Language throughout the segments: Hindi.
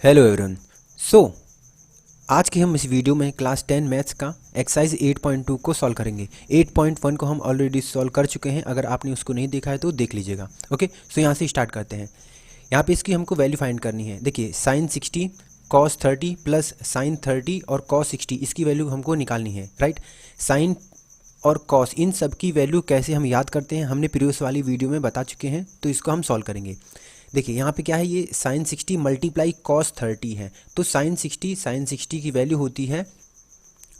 Hello everyone. सो आज के हम इस वीडियो में क्लास 10 मैथ्स का एक्सरसाइज 8.2 को सॉल्व करेंगे। 8.1 को हम ऑलरेडी सॉल्व कर चुके हैं, अगर आपने उसको नहीं देखा है तो देख लीजिएगा। ओके, सो यहाँ से स्टार्ट करते हैं। यहाँ पे इसकी हमको वैल्यू फाइंड करनी है। देखिए साइन 60 कॉस 30 प्लस साइन 30 और कॉस 60, इसकी वैल्यू हमको निकालनी है, राइट। साइन और कॉस इन सब की वैल्यू कैसे हम याद करते हैं हमने प्रीवियस वाली वीडियो में बता चुके हैं, तो इसको हम सॉल्व करेंगे। देखिए यहाँ पे क्या है, ये साइन 60 मल्टीप्लाई कॉस 30 है, तो साइन 60 की वैल्यू होती है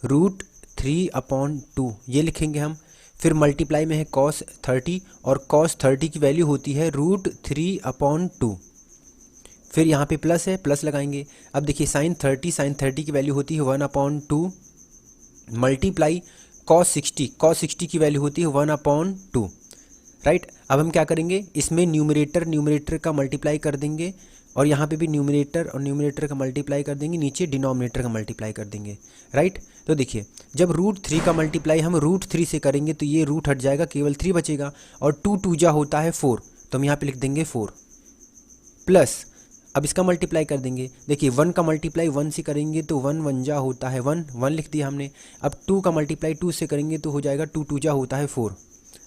√3/2, ये लिखेंगे हम। फिर मल्टीप्लाई में है कॉस 30 और कॉस 30 की वैल्यू होती है √3/2। फिर यहाँ पे प्लस है, प्लस लगाएंगे। अब देखिए साइन 30 की वैल्यू होती है 1/2 मल्टीप्लाई कॉस 60 की वैल्यू होती है 1/2, राइट। अब हम क्या करेंगे, इसमें न्यूमरेटर का मल्टीप्लाई कर देंगे और यहाँ पे भी न्यूमरेटर और न्यूमरेटर का मल्टीप्लाई कर देंगे, नीचे डिनोमिनेटर का मल्टीप्लाई कर देंगे, राइट। तो देखिए जब √3 का मल्टीप्लाई हम √3 से करेंगे तो ये रूट हट जाएगा, केवल 3 बचेगा और 2 2 जा होता है 4, तो हम यहाँ पे लिख देंगे 4 प्लस। अब इसका मल्टीप्लाई कर देंगे। देखिए 1 का मल्टीप्लाई 1 से करेंगे तो 1 1 जा होता है 1 लिख दिया हमने। अब 2 का मल्टीप्लाई 2 से करेंगे तो हो जाएगा 2 2 जा होता है 4,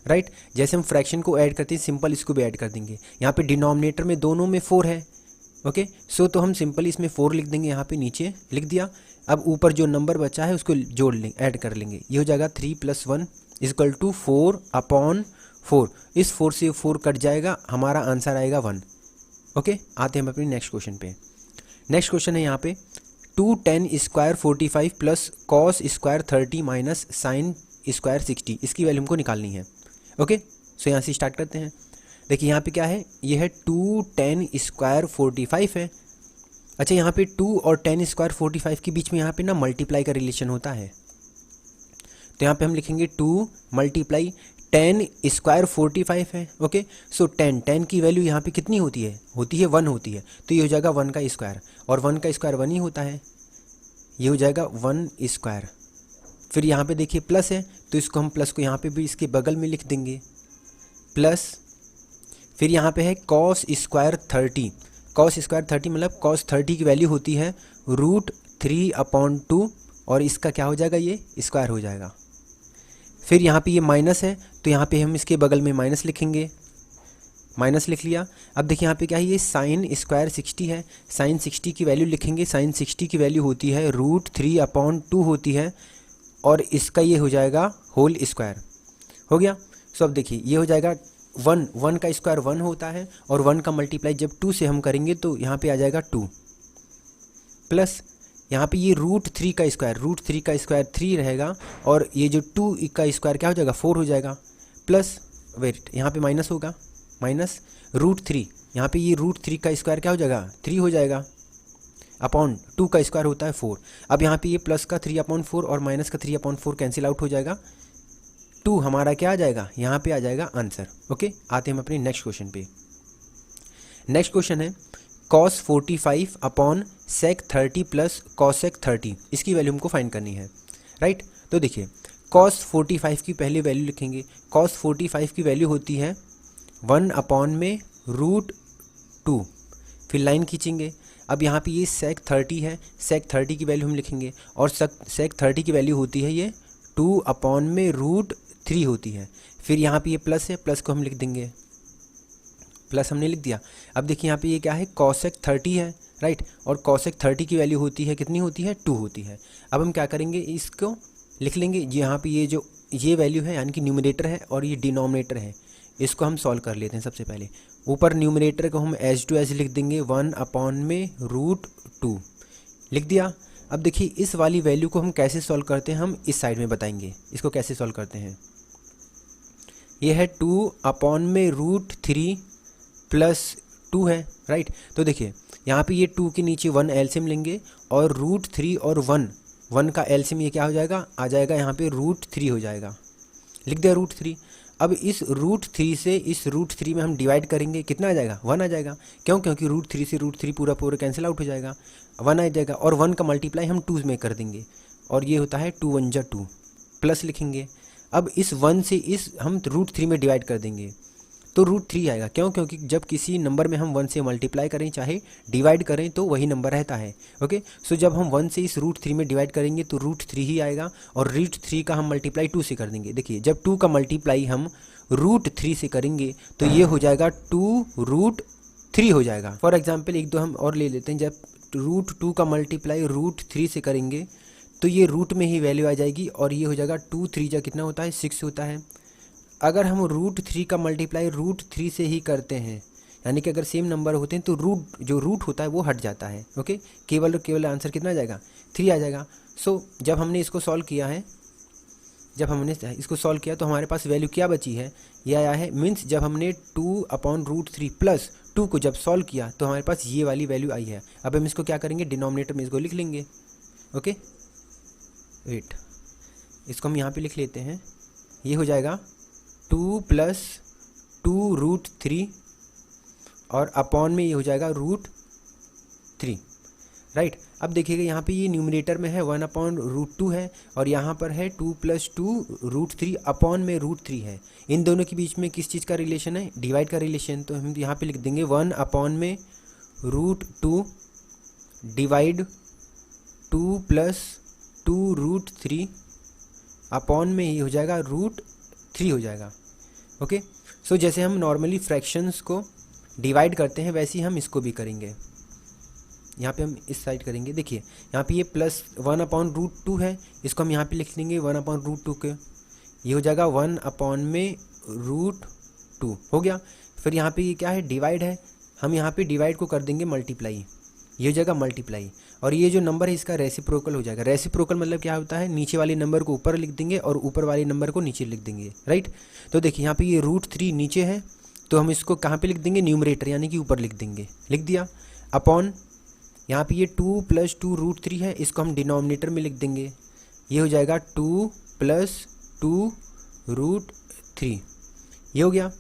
राइट। जैसे हम फ्रैक्शन को ऐड करते हैं सिंपल इसको भी ऐड कर देंगे। यहाँ पे डिनोमिनेटर में दोनों में 4 है, ओके। सो तो हम सिंपली इसमें 4 लिख देंगे, यहाँ पे नीचे लिख दिया। अब ऊपर जो नंबर बचा है उसको जोड़ लेंगे, ऐड कर लेंगे। ये हो जाएगा 3 + 1 = 4/4। इस 4 से 4 कट जाएगा, हमारा आंसर आएगा 1, ओके। आते हैं हम अपने नेक्स्ट क्वेश्चन पे। नेक्स्ट क्वेश्चन है यहाँ पे 2 tan square 45 plus cos square 30 minus sine square 60, इसकी वैल्यू हमको निकालनी है, ओके। सो यहाँ से स्टार्ट करते हैं। देखिए यहाँ पे क्या है, ये है 2 tan स्क्वायर 45 है। अच्छा यहाँ पे 2 और tan स्क्वायर 45 के बीच में यहाँ पे ना मल्टीप्लाई का रिलेशन होता है, तो यहाँ पे हम लिखेंगे 2 × tan स्क्वायर 45 है, ओके। सो tan की वैल्यू यहाँ पे कितनी होती है 1 होती है, तो ये हो जाएगा 1 का स्क्वायर, और 1 का स्क्वायर 1 ही होता है, ये हो जाएगा 1 स्क्वायर। फिर यहाँ पे देखिए प्लस है, तो इसको हम प्लस को यहाँ पे भी इसके बगल में लिख देंगे प्लस। फिर यहाँ पे है कॉस स्क्वायर 30 मतलब कॉस 30 की वैल्यू होती है √3/2, और इसका क्या हो जाएगा, ये स्क्वायर हो जाएगा। फिर यहाँ पे ये माइनस है, तो यहाँ पे हम इसके बगल में माइनस लिखेंगे, माइनस लिख लिया। अब देखिए यहाँ पे क्या है, ये साइन स्क्वायर 60 है, साइन 60 की वैल्यू लिखेंगे। साइन 60 की वैल्यू होती है √3/2 होती है, और इसका ये हो जाएगा होल स्क्वायर, हो गया। सो अब देखिए ये हो जाएगा 1 का स्क्वायर 1 होता है, और 1 का मल्टीप्लाई जब 2 से हम करेंगे तो यहाँ पे आ जाएगा 2 प्लस यहाँ पे ये √3 का स्क्वायर 3 रहेगा, और ये जो 2 का स्क्वायर क्या हो जाएगा 4 हो जाएगा, प्लस वेट यहाँ पे माइनस होगा, माइनस √3, यहाँ पे ये √3 का स्क्वायर क्या हो जाएगा 3 हो जाएगा, अपॉन 2 का स्क्वायर होता है 4। अब यहाँ पे ये प्लस का 3/4 और माइनस का 3/4 कैंसिल आउट हो जाएगा, 2 हमारा क्या आ जाएगा, यहाँ पे आ जाएगा आंसर, ओके। आते हैं हम अपने नेक्स्ट क्वेश्चन पे। नेक्स्ट क्वेश्चन है cos 45 upon sec 30 plus cosec 30, इसकी वैल्यू हमको फाइंड करनी है, राइट। तो देखिए cos 45 की पहले वैल्यू लिखेंगे। cos 45 की वैल्यू होती है 1/√2, फिर लाइन खींचेंगे। अब यहाँ पे ये sec 30 है, sec 30 की वैल्यू हम लिखेंगे, और sec 30 की वैल्यू होती है ये 2/√3 होती है। फिर यहाँ पे ये प्लस है, प्लस को हम लिख देंगे, प्लस हमने लिख दिया। अब देखिए यहाँ पे ये क्या है, cosec 30 है, राइट, और cosec 30 की वैल्यू होती है कितनी होती है 2 होती है। अब हम क्या करेंगे, इसको लिख लेंगे। यहाँ पे ये जो ये वैल्यू है यानी कि न्यूमरेटर है और ये डिनोमिनेटर है, इसको हम सॉल्व कर लेते हैं। सबसे पहले ऊपर न्यूमरेटर को हम एज टू एज लिख देंगे, 1/√2 लिख दिया। अब देखिए इस वाली वैल्यू को हम कैसे सॉल्व करते हैं, हम इस साइड में बताएंगे इसको कैसे सॉल्व करते हैं। ये है 2/√3 प्लस 2 है, राइट। तो देखिए यहाँ पे ये 2 के नीचे 1 एलसीएम लेंगे, और √3 और 1 का एलसीएम ये क्या हो जाएगा, आ जाएगा यहाँ पे √3 हो जाएगा, लिख दिया √3। अब इस √3 से इस √3 में हम डिवाइड करेंगे, कितना आ जाएगा 1 आ जाएगा, क्यों, क्योंकि √3 से √3 पूरा कैंसिल आउट हो जाएगा, 1 आ जाएगा, और 1 का मल्टीप्लाई हम 2 में कर देंगे, और ये होता है 2 1 जा 2 प्लस लिखेंगे। अब इस 1 से इस हम √3 में डिवाइड कर देंगे, तो √3 आएगा। क्यों? क्योंकि जब किसी नंबर में हम 1 से मल्टीप्लाई करें चाहे डिवाइड करें तो वही नंबर रहता है। ओके, सो जब हम 1 से इस √3 में डिवाइड करेंगे तो √3 ही आएगा, और √3 का हम मल्टीप्लाई 2 से कर देंगे। देखिए, जब 2 का मल्टीप्लाई हम √3 से करेंगे तो ये हो जाएगा 2√3 हो जाएगा। फॉर एग्जाम्पल एक दो हम और ले लेते हैं। जब √2 का मल्टीप्लाई √3 से करेंगे तो ये रूट में ही वैल्यू आ जाएगी, और ये हो जाएगा 2 3 जा कितना होता है 6 होता है। अगर हम √3 का मल्टीप्लाई √3 से ही करते हैं, यानी कि अगर सेम नंबर होते हैं तो जो रूट होता है वो हट जाता है। ओके, केवल और केवल आंसर कितना आ जाएगा 3 आ जाएगा। सो जब हमने इसको सॉल्व किया है, तो हमारे पास वैल्यू क्या बची है, ये आया है। मीन्स जब हमने 2/√3 प्लस 2 को जब सॉल्व किया तो हमारे पास ये वाली वैल्यू आई है। अब हम इसको क्या करेंगे, डिनोमिनेटर में इसको लिख लेंगे। ओके, वेट, इसको हम यहाँ पे लिख लेते हैं। ये हो जाएगा 2 + 2√3 और अपॉन में ये हो जाएगा √3, राइट। अब देखिएगा यहाँ पे ये न्यूमरेटर में है 1/√2 है, और यहाँ पर है 2 + 2√3 अपॉन में √3 है। इन दोनों के बीच में किस चीज़ का रिलेशन है, डिवाइड का रिलेशन। तो हम यहाँ पे लिख देंगे 1/√2 डिवाइड 2 + 2√3 अपॉन में ही हो जाएगा √3 हो जाएगा। ओके, सो जैसे हम नॉर्मली फ्रैक्शंस को डिवाइड करते हैं वैसे ही हम इसको भी करेंगे। यहाँ पे हम इस साइड करेंगे। देखिए यहाँ पे ये प्लस 1/√2 है, इसको हम यहाँ पे लिख लेंगे 1/√2 के, ये हो जाएगा 1/√2 हो गया। फिर यहाँ पे ये क्या है, डिवाइड है, हम यहाँ पे डिवाइड को कर देंगे मल्टीप्लाई, ये हो जाएगा मल्टीप्लाई, और ये जो नंबर है इसका रेसिप्रोकल हो जाएगा। रेसिप्रोकल मतलब क्या होता है, नीचे वाले नंबर को ऊपर लिख देंगे और ऊपर वाले नंबर को नीचे लिख देंगे, राइट। तो देखिए यहाँ पे ये √3 नीचे है, तो हम इसको कहाँ पे लिख देंगे, न्यूमरेटर यानी कि ऊपर लिख देंगे, लिख दिया। अपॉन यहाँ पे ये 2 + 2√3 है, इसको हम डिनोमिनेटर में लिख देंगे, ये हो जाएगा 2 + 2√3, ये हो गया।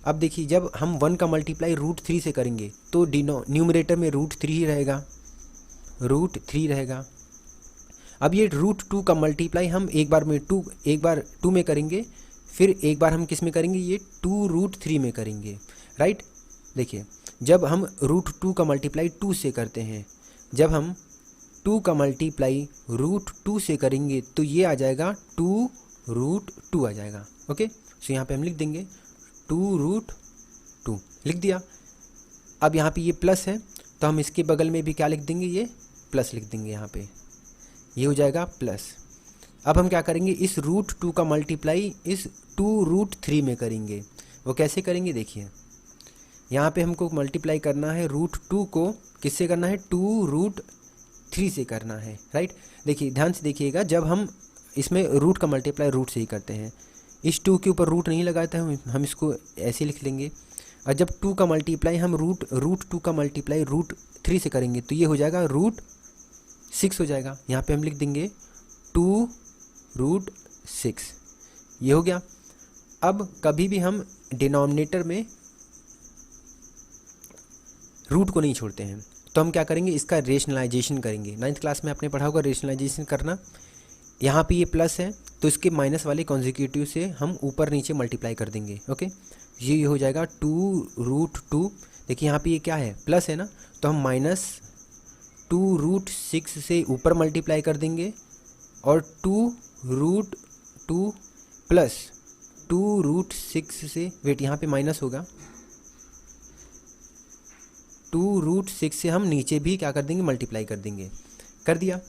अब देखिए जब हम 1 का मल्टीप्लाई √3 से करेंगे तो न्यूमरेटर में √3 ही रहेगा, √3 रहेगा। अब ये √2 का मल्टीप्लाई हम एक बार 2 में करेंगे, फिर एक बार हम किस में करेंगे, ये 2√3 में करेंगे, राइट। देखिए जब हम √2 का मल्टीप्लाई 2 से करते हैं, जब हम 2 का मल्टीप्लाई √2 से करेंगे तो ये आ जाएगा 2√2 आ जाएगा। ओके, सो यहाँ पे हम लिख देंगे 2√2, लिख दिया। अब यहाँ पे ये प्लस है तो हम इसके बगल में भी क्या लिख देंगे, ये प्लस लिख देंगे यहाँ पे, ये हो जाएगा प्लस। अब हम क्या करेंगे, इस √2 का मल्टीप्लाई इस 2√3 में करेंगे। वो कैसे करेंगे, देखिए यहाँ पे हमको मल्टीप्लाई करना है √2 को किससे करना है, 2√3 से करना है, राइट। देखिए ध्यान से देखिएगा, जब हम इसमें रूट का मल्टीप्लाई रूट से ही करते हैं, इस 2 के ऊपर रूट नहीं लगाते हैं, हम इसको ऐसे लिख लेंगे। और जब 2 का मल्टीप्लाई हम √2 का मल्टीप्लाई √3 से करेंगे तो ये हो जाएगा √6 हो जाएगा। यहाँ पे हम लिख देंगे 2√6, ये हो गया। अब कभी भी हम डिनोमिनेटर में रूट को नहीं छोड़ते हैं, तो हम क्या करेंगे, इसका रेशनलाइजेशन करेंगे। 9th क्लास में आपने पढ़ा होगा रेशनलाइजेशन करना। यहाँ पे ये प्लस है तो इसके माइनस वाले कॉन्जिक्यूटिव से हम ऊपर नीचे मल्टीप्लाई कर देंगे। ओके, ये हो जाएगा 2√2। देखिए यहाँ पे ये क्या है, प्लस है ना, तो हम -2√6 से ऊपर मल्टीप्लाई कर देंगे, और 2√2 प्लस 2√6 से, वेट यहाँ पे माइनस होगा, 2√6 से हम नीचे भी क्या कर देंगे, मल्टीप्लाई कर देंगे। कर दिया।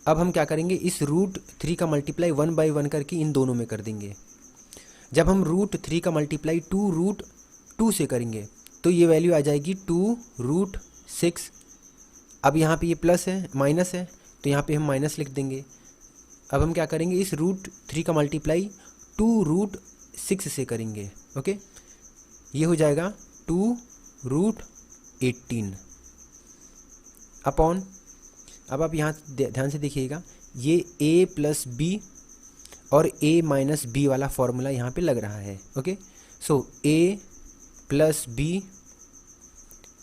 अब हम क्या करेंगे, इस √3 का मल्टीप्लाई 1/1 करके इन दोनों में कर देंगे। जब हम √3 का मल्टीप्लाई 2√2 से करेंगे तो ये वैल्यू आ जाएगी 2√6। अब यहाँ पे ये प्लस है, माइनस है, तो यहाँ पे हम माइनस लिख देंगे। अब हम क्या करेंगे, इस √3 का मल्टीप्लाई 2√6 से करेंगे। ओके, ये हो जाएगा 2√18 अपॉन, अब आप यहाँ ध्यान से देखिएगा, ये a + b और a - b वाला फॉर्मूला यहाँ पे लग रहा है। ओके, सो a + b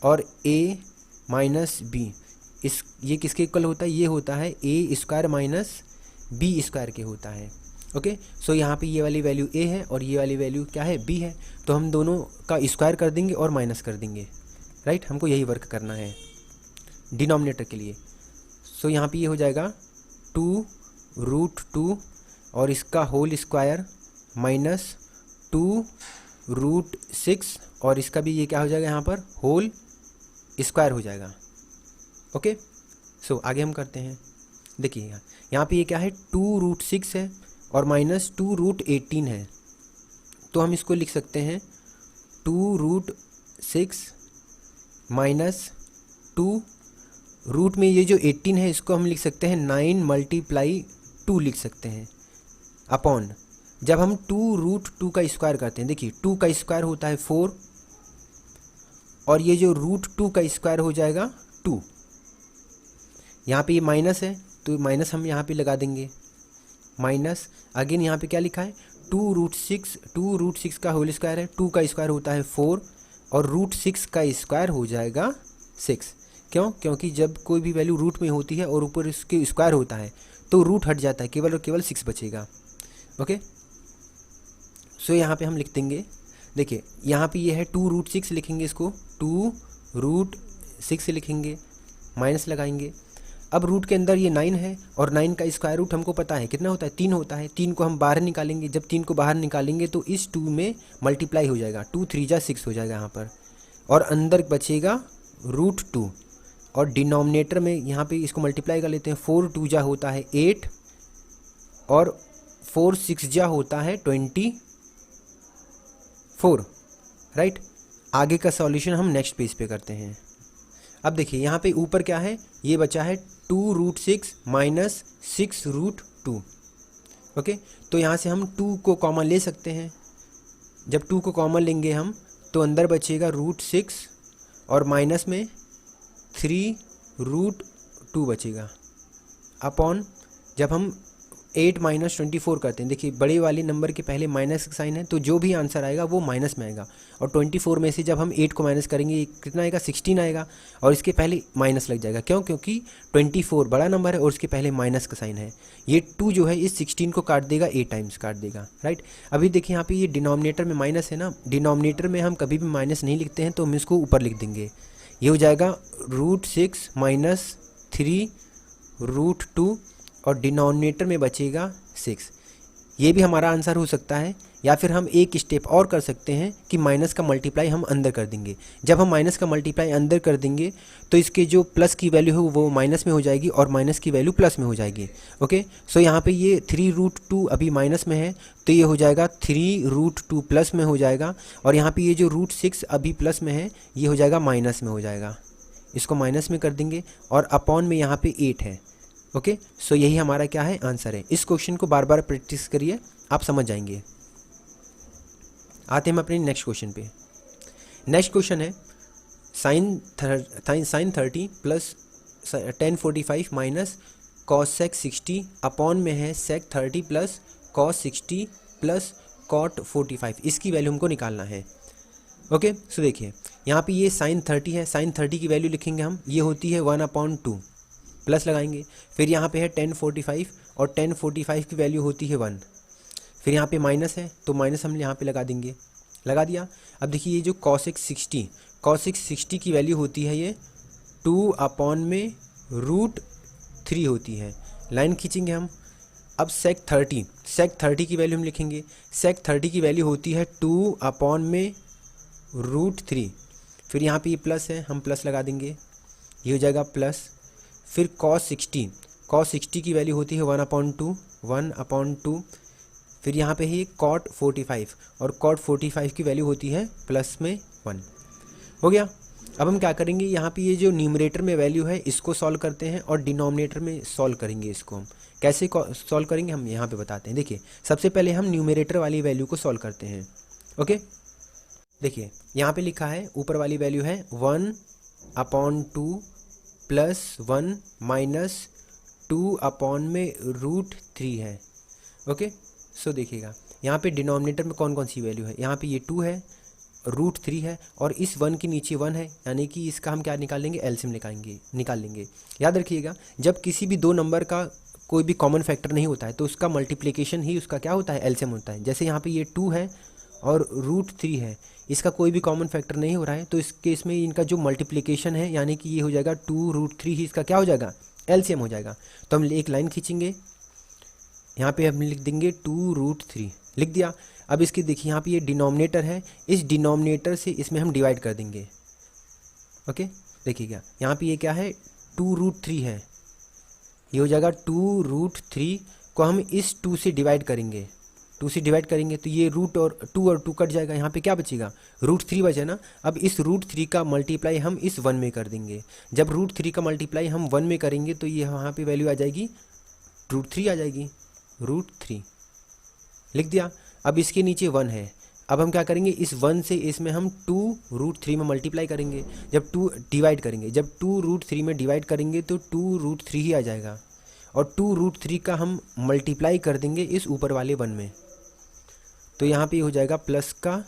और a - b, ये किसके इक्वल होता है, ये होता है a² - b² के होता है। ओके, सो यहाँ पे ये वाली वैल्यू a है और ये वाली वैल्यू क्या है, b है, तो हम दोनों का स्क्वायर कर देंगे और माइनस कर देंगे, राइट। हमको यही वर्क करना है डिनोमिनेटर के लिए। सो यहाँ पे ये हो जाएगा 2√2 और इसका होल स्क्वायर माइनस 2√6 और इसका भी ये क्या हो जाएगा यहाँ पर होल स्क्वायर हो जाएगा। ओके, सो आगे हम करते हैं। देखिए यहाँ पे ये क्या है 2√6 है और माइनस 2√18 है, तो हम इसको लिख सकते हैं 2√6 माइनस 2 रूट में ये जो 18 है इसको हम लिख सकते हैं 9 × 2 लिख सकते हैं अपॉन, जब हम 2√2 का स्क्वायर करते हैं, देखिए 2 का स्क्वायर होता है 4 और ये जो √2 का स्क्वायर हो जाएगा 2। यहाँ पे ये माइनस है तो माइनस हम यहाँ पे लगा देंगे, माइनस अगेन यहाँ पे क्या लिखा है 2√6 का होल स्क्वायर है, 2 का स्क्वायर होता है 4 और √6 का स्क्वायर हो जाएगा 6। क्यों? क्योंकि जब कोई भी वैल्यू रूट में होती है और ऊपर इसके स्क्वायर होता है तो रूट हट जाता है, केवल और केवल 6 बचेगा। ओके, सो यहाँ पे हम लिख देंगे, देखिए यहाँ पे ये है 2√6 लिखेंगे, इसको 2√6 लिखेंगे, माइनस लगाएंगे। अब रूट के अंदर ये 9 है और 9 का स्क्वायर रूट हमको पता है कितना होता है, 3 होता है। 3 को हम बाहर निकालेंगे, जब 3 को बाहर निकालेंगे तो इस 2 में मल्टीप्लाई हो जाएगा, 2 3 जा 6 हो जाएगा यहाँ पर, और अंदर बचेगा √2 और डिनोमिनेटर में यहाँ पे इसको मल्टीप्लाई कर लेते हैं। 4 2 जा होता है 8 और 4 6 जा होता है 24, राइट। आगे का सॉल्यूशन हम नेक्स्ट पेज पे करते हैं। अब देखिए यहाँ पे ऊपर क्या है, ये बचा है 2√6 माइनस 6√2। ओके, तो यहाँ से हम 2 को कॉमन ले सकते हैं। जब 2 को कॉमन लेंगे हम तो अंदर बचेगा √6 और माइनस में 3√2 बचेगा अपॉन, जब हम 8 माइनस 24 करते हैं, देखिए बड़े वाले नंबर के पहले माइनस का साइन है तो जो भी आंसर आएगा वो माइनस में आएगा, और 24 में से जब हम 8 को माइनस करेंगे कितना आएगा, 16 आएगा, और इसके पहले माइनस लग जाएगा। क्यों? क्योंकि 24 बड़ा नंबर है और उसके पहले माइनस का साइन है। ये 2 जो है इस 16 को काट देगा, 8 टाइम्स काट देगा, राइट। अभी देखिए यहाँ पे ये डिनोमिनेटर में माइनस है ना, डिनोमिनेटर में हम कभी भी माइनस नहीं लिखते हैं तो हम इसको ऊपर लिख देंगे। ये हो जाएगा √6 माइनस 3√2 और डिनोमिनेटर में बचेगा 6। ये भी हमारा आंसर हो सकता है, या फिर हम एक स्टेप और कर सकते हैं कि माइनस का मल्टीप्लाई हम अंदर कर देंगे। जब हम माइनस का मल्टीप्लाई अंदर कर देंगे तो इसके जो प्लस की वैल्यू है वो माइनस में हो जाएगी और माइनस की वैल्यू प्लस में हो जाएगी। ओके, सो यहाँ पे ये 3√2 अभी माइनस में है तो ये हो जाएगा 3√2 प्लस में हो जाएगा, और यहाँ पे ये जो √6 अभी प्लस में है ये हो जाएगा माइनस में हो जाएगा। इसको माइनस में कर देंगे और अपॉन में यहाँ पे 8 है। ओके, सो यही हमारा क्या है, आंसर है। इस क्वेश्चन को बार बार प्रैक्टिस करिए, आप समझ जाएंगे। आते हैं हम अपने नेक्स्ट क्वेश्चन पे। नेक्स्ट क्वेश्चन है sine 30 plus tan 45 minus cos sec 60 upon में है sec 30 plus cos 60 plus cot 45। इसकी वैल्यू हमको निकालना है। ओके, सो देखिए यहाँ पे ये साइन 30 है, साइन 30 की वैल्यू लिखेंगे हम, ये होती है 1/2, प्लस लगाएंगे। फिर यहाँ पे है tan 45 और tan 45 की वैल्यू होती है 1। फिर यहाँ पे माइनस है तो माइनस हम यहाँ पे लगा देंगे, लगा दिया। अब देखिए ये जो cosec 60 की वैल्यू होती है ये 2/√3 होती है। लाइन खींचेंगे हम। अब sec 30 की वैल्यू हम लिखेंगे, sec 30 की वैल्यू होती है 2/√3। फिर यहाँ पे ये प्लस है, हम प्लस लगा देंगे, ये हो जाएगा प्लस। फिर cos 60 की वैल्यू होती है 1/2। फिर यहाँ पे है cot 45 और cot 45 की वैल्यू होती है प्लस में 1। हो गया। अब हम क्या करेंगे, यहाँ पे ये जो न्यूमरेटर में वैल्यू है इसको सॉल्व करते हैं और डिनोमिनेटर में सॉल्व करेंगे। इसको हम कैसे सॉल्व करेंगे हम यहाँ पे बताते हैं। देखिए सबसे पहले हम न्यूमरेटर वाली वैल्यू को सॉल्व करते हैं। ओके, देखिए यहाँ पे लिखा है ऊपर वाली वैल्यू है 1/2 प्लस 1 माइनस 2/√3 है। ओके, सो देखिएगा यहाँ पे डिनोमिनेटर में कौन कौन सी वैल्यू है, यहाँ पे ये 2 है, √3 है और इस 1 के नीचे 1 है, यानी कि इसका हम क्या निकाल लेंगे, एलसीएम निकाल लेंगे। याद रखिएगा जब किसी भी दो नंबर का कोई भी कॉमन फैक्टर नहीं होता है, तो उसका मल्टीप्लिकेशन ही उसका क्या होता है, एलसीएम होता है। जैसे यहाँ पे ये 2 है और √3 है, इसका कोई भी कॉमन फैक्टर नहीं हो रहा है, तो इस केस में इनका जो मल्टीप्लिकेशन है यानी कि ये हो जाएगा 2√3 ही इसका क्या हो जाएगा, एलसीएम हो जाएगा। तो हम एक लाइन खींचेंगे, यहाँ पे हम लिख देंगे 2√3, लिख दिया। अब इसकी देखिए यहाँ पे ये डिनोमिनेटर है, इस डिनोमिनेटर से इसमें हम डिवाइड कर देंगे। ओके, देखिएगा यहाँ पे ये क्या है, 2√3 है, ये हो जाएगा 2√3 को हम इस 2 से डिवाइड करेंगे, 2 से डिवाइड करेंगे तो ये रूट और 2 कट जाएगा, यहाँ पे क्या बचेगा, √3 बचे ना। अब इस √3 का मल्टीप्लाई हम इस 1 में कर देंगे। जब √3 का मल्टीप्लाई हम 1 में करेंगे तो ये यहाँ पे वैल्यू आ जाएगी √3 आ जाएगी, √3 लिख दिया। अब इसके नीचे 1 है, अब हम क्या करेंगे, इस 1 से इसमें हम 2√3 में मल्टीप्लाई करेंगे, जब 2 डिवाइड करेंगे, जब 2√3 में डिवाइड करेंगे तो 2√3 ही आ जाएगा, और 2√3 का हम मल्टीप्लाई कर देंगे इस ऊपर वाले 1 में, तो यहाँ पे हो जाएगा प्लस का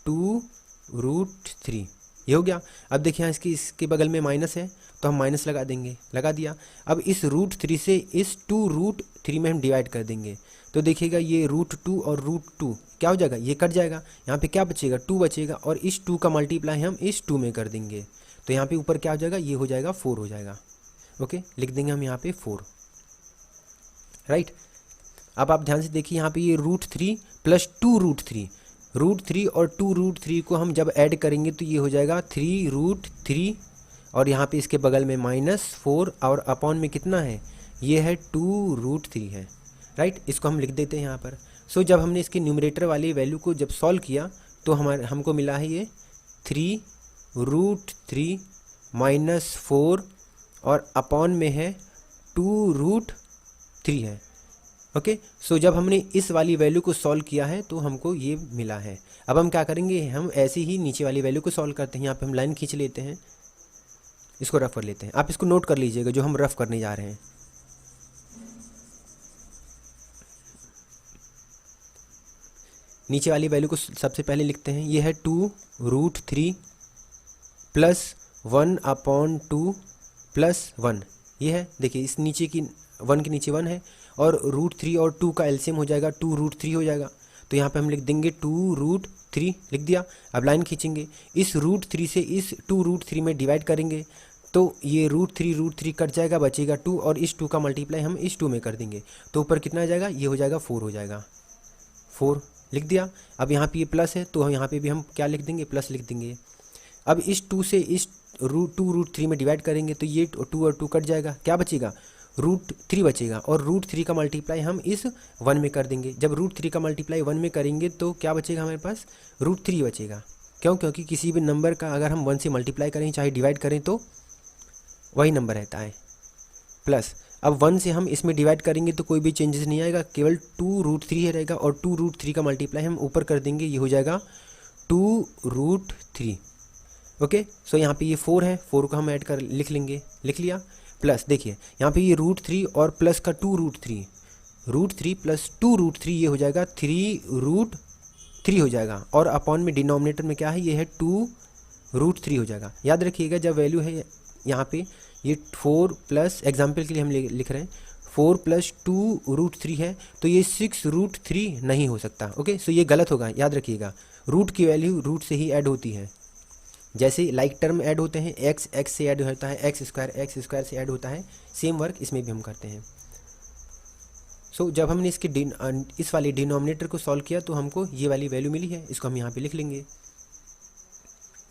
2√3, ये हो गया। अब देखिए यहाँ इसके बगल में माइनस है तो हम माइनस लगा देंगे, लगा दिया। अब इस √3 से इस 2√3 में हम डिवाइड कर देंगे, तो देखिएगा ये √2 और √2 क्या हो जाएगा, ये कट जाएगा, यहाँ पे क्या बचेगा, 2 बचेगा, और इस 2 का मल्टीप्लाई हम इस 2 में कर देंगे, तो यहाँ पे ऊपर क्या हो जाएगा, ये हो जाएगा 4 हो जाएगा। ओके, लिख देंगे हम यहाँ पे 4, राइट। अब आप ध्यान से देखिए यहाँ पे ये √3 प्लस 2√3, √3 और 2√3 को हम जब ऐड करेंगे तो ये हो जाएगा 3√3, और यहाँ पे इसके बगल में -4 और अपॉन में कितना है, ये है 2√3 है, राइट। इसको हम लिख देते हैं यहाँ पर। सो जब हमने इसके न्यूमरेटर वाली वैल्यू को जब सॉल्व किया तो हमको मिला है ये 3√3 -4 और अपॉन में है 2√3 है। ओके, सो जब हमने इस वाली वैल्यू को सॉल्व किया है तो हमको ये मिला है। अब हम क्या करेंगे, हम ऐसे ही नीचे वाली वैल्यू को सॉल्व करते हैं। यहाँ पे हम लाइन खींच लेते हैं, इसको रफ कर लेते हैं। आप इसको नोट कर लीजिएगा जो हम रफ करने जा रहे हैं। नीचे वाली वैल्यू को सबसे पहले लिखते हैं, ये है 2√3 प्लस 1/2 प्लस 1, ये है। देखिए इस नीचे की 1 के नीचे 1 है, और √3 और 2 का एलसीएम हो जाएगा 2√3 हो जाएगा, तो यहाँ पे हम लिख देंगे 2√3, लिख दिया। अब लाइन खींचेंगे, इस √3 से इस 2√3 में डिवाइड करेंगे तो ये √3 कट जाएगा, बचेगा 2, और इस 2 का मल्टीप्लाई हम इस 2 में कर देंगे, तो ऊपर कितना आ जाएगा, ये हो जाएगा 4 हो जाएगा, 4 लिख दिया। अब यहाँ पे ये प्लस है तो यहाँ पे भी हम क्या लिख देंगे, प्लस लिख देंगे। अब इस 2 से इस 2√3 में डिवाइड करेंगे तो ये 2 और 2 कट जाएगा, क्या बचेगा, √3 बचेगा, और √3 का मल्टीप्लाई हम इस 1 में कर देंगे। जब √3 का मल्टीप्लाई 1 में करेंगे तो क्या बचेगा हमारे पास, √3 बचेगा। क्यों, क्योंकि किसी भी नंबर का अगर हम 1 से मल्टीप्लाई करें चाहे डिवाइड करें तो वही नंबर रहता है, प्लस अब 1 से हम इसमें डिवाइड करेंगे तो कोई भी चेंजेस नहीं आएगा, केवल 2√3 ही रहेगा, और 2√3 का मल्टीप्लाई हम ऊपर कर देंगे, ये हो जाएगा 2√3। ओके, सो यहाँ पे ये 4 है, 4 को हम ऐड कर लिख लेंगे, लिख लिया। प्लस देखिए यहाँ पे ये √3 और प्लस का 2√3, √3 प्लस 2√3 ये हो जाएगा 3√3 हो जाएगा, और अपॉन में डिनोमिनेटर में क्या है, ये है 2√3 हो जाएगा। याद रखिएगा जब वैल्यू है यहाँ पे ये 4 प्लस, एग्जाम्पल के लिए हम लिख रहे हैं 4 प्लस 2√3 है, तो ये 6√3 नहीं हो सकता। ओके, सो ये गलत होगा, याद रखिएगा रूट की वैल्यू रूट से ही ऐड होती है। जैसे लाइक टर्म ऐड होते हैं, x से ऐड होता है, x स्क्वायर से ऐड होता है, सेम वर्क इसमें भी हम करते हैं। सो जब हमने इसके इस वाले डिनोमिनेटर को सॉल्व किया तो हमको ये वाली वैल्यू मिली है, इसको हम यहाँ पे लिख लेंगे।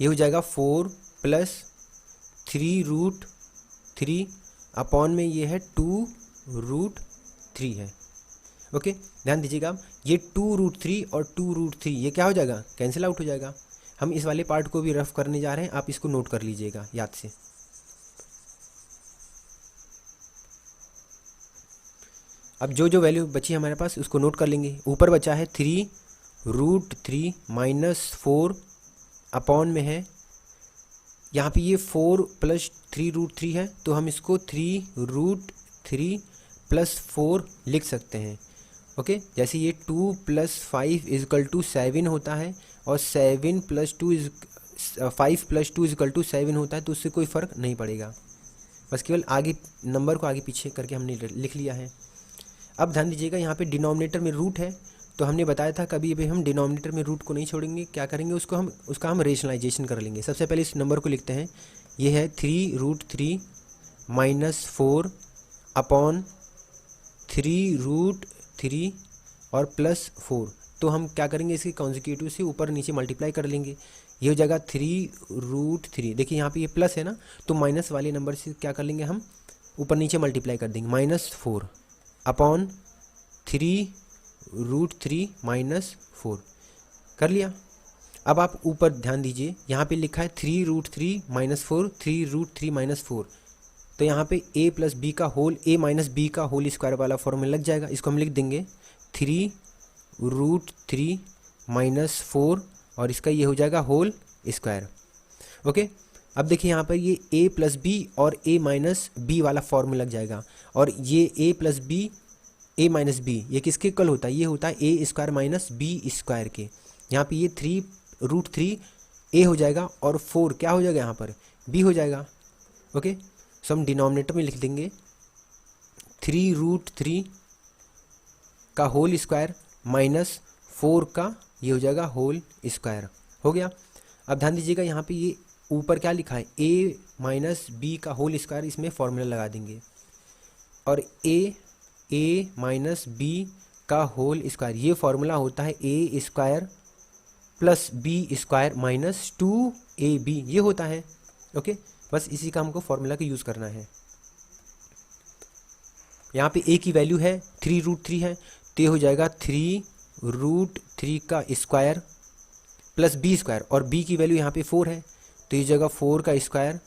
ये हो जाएगा 4 प्लस 3√3 अपॉन में ये है 2√3 है। ओके, ध्यान दीजिएगा ये 2√3 और 2√3 ये क्या हो जाएगा, कैंसिल आउट हो जाएगा। हम इस वाले पार्ट को भी रफ करने जा रहे हैं, आप इसको नोट कर लीजिएगा याद से। अब जो वैल्यू बची हमारे पास उसको नोट कर लेंगे। ऊपर बचा है 3√3 -4 अपॉन में है, यहाँ पे ये 4 प्लस 3√3 है, तो हम इसको 3√3 प्लस 4 लिख सकते हैं। ओके, जैसे ये 2 + 5 = 7 होता है, और 7 + 2 5 + 2 = 7 होता है, तो उससे कोई फ़र्क नहीं पड़ेगा, बस केवल आगे नंबर को आगे पीछे करके हमने लिख लिया है। अब ध्यान दीजिएगा यहाँ पे डिनोमिनेटर में रूट है, तो हमने बताया था कभी भी हम डिनोमिनेटर में रूट को नहीं छोड़ेंगे, क्या करेंगे उसका हम रेशनलाइजेशन कर लेंगे। सबसे पहले इस नंबर को लिखते हैं, ये है 3√3 -4 अपॉन 3√3 और +4। तो हम क्या करेंगे, इसके कॉन्जिक्यूटिव से ऊपर नीचे मल्टीप्लाई कर लेंगे, ये हो जाएगा 3√3। देखिए यहाँ पे ये प्लस है ना, तो माइनस वाले नंबर से क्या कर लेंगे हम, ऊपर नीचे मल्टीप्लाई कर देंगे, -4 अपॉन 3√3 -4 कर लिया। अब आप ऊपर ध्यान दीजिए, यहाँ पे लिखा है 3√3 -4 3√3 -4, तो यहाँ पे a + b का होल a - b का होल स्क्वायर वाला फॉर्मूला लग जाएगा। इसको हम लिख देंगे 3√3 -4 और इसका ये हो जाएगा होल स्क्वायर। ओके, अब देखिए यहाँ पर ये a + b और a - b वाला फॉर्मूला लग जाएगा, और ये a + b a - b ये किसके इक्वल होता है, ये होता है a² - b² के। यहाँ पे ये 3√3 a हो जाएगा और 4 क्या हो जाएगा, यहाँ पर b हो जाएगा। ओके, सो हम डिनोमिनेटर में लिख देंगे 3√3 का होल स्क्वायर -4 का ये हो जाएगा होल स्क्वायर, हो गया। अब ध्यान दीजिएगा यहाँ पे ये ऊपर क्या लिखा है, a - b का होल स्क्वायर, इसमें फॉर्मूला लगा देंगे, और a - b का होल स्क्वायर ये फॉर्मूला होता है a² + b² - 2ab, ये होता है। ओके, बस इसी का हमको फॉर्मूला का यूज़ करना है। यहाँ पे a की वैल्यू है 3√3 है, तो ये हो जाएगा 3√3 का स्क्वायर + b², और b की वैल्यू यहाँ पे 4 है, तो ये जगह 4 का स्क्वायर,